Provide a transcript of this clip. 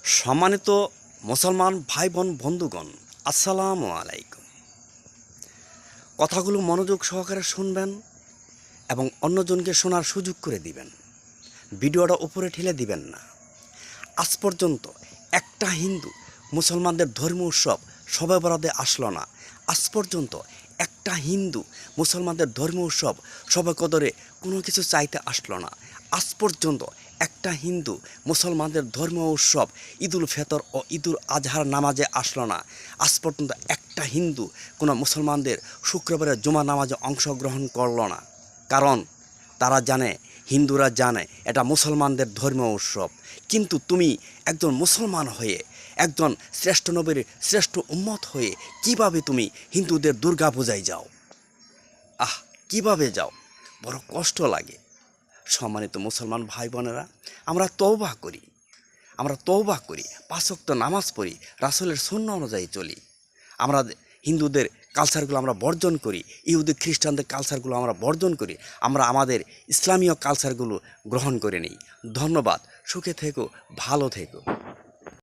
সম্মানিত মুসলমান ভাই বোন বন্ধুগণ, আসসালামু আলাইকুম। কথাগুলো মনোযোগ সহকারে শুনবেন এবং অন্যজনকে শোনার সুযোগ করে দিবেন। ভিডিওটা উপরে ঠেলে দিবেন না। আজ পর্যন্ত একটা হিন্দু মুসলমানদের ধর্মীয় উৎসব শবে বরাতে আসলো না। আজ পর্যন্ত একটা হিন্দু মুসলমানদের ধর্মীয় উৎসব শবে কদরে কোনো কিছু চাইতে আসলো না। আজ পর্যন্ত একটা হিন্দু মুসলমানদের ধর্মীয় উৎসব ঈদুল ফিতর ও ঈদুল আজহার নামাজে আসলো না। আজ পর্যন্ত একটা হিন্দু কোনো মুসলমানদের শুক্রবারের জুমা নামাজে অংশগ্রহণ করলো না। কারণ তারা জানে, হিন্দুরা জানে এটা মুসলমানদের ধর্মীয় উৎসব। কিন্তু তুমি একজন মুসলমান হয়ে, একজন শ্রেষ্ঠ নবীর শ্রেষ্ঠ উম্মত হয়ে কিভাবে তুমি হিন্দুদের দুর্গা পূজায় যাও? কিভাবে যাও? বড় কষ্ট লাগে। সম্মানিত মুসলমান ভাই বোনেরা, আমরা তওবা করি, 5 ওয়াক্ত নামাজ পড়ি, রাসূলের সুন্নাহ অনুযায়ী চলি। আমরা হিন্দুদের কালচারগুলো আমরা বর্জন করি, ইহুদি খ্রিস্টানদের কালচারগুলো আমরা বর্জন করি, আমরা আমাদের ইসলামীয় কালচারগুলো গ্রহণ করে নিই। ধন্যবাদ। সুখে থেকো, ভালো থেকো।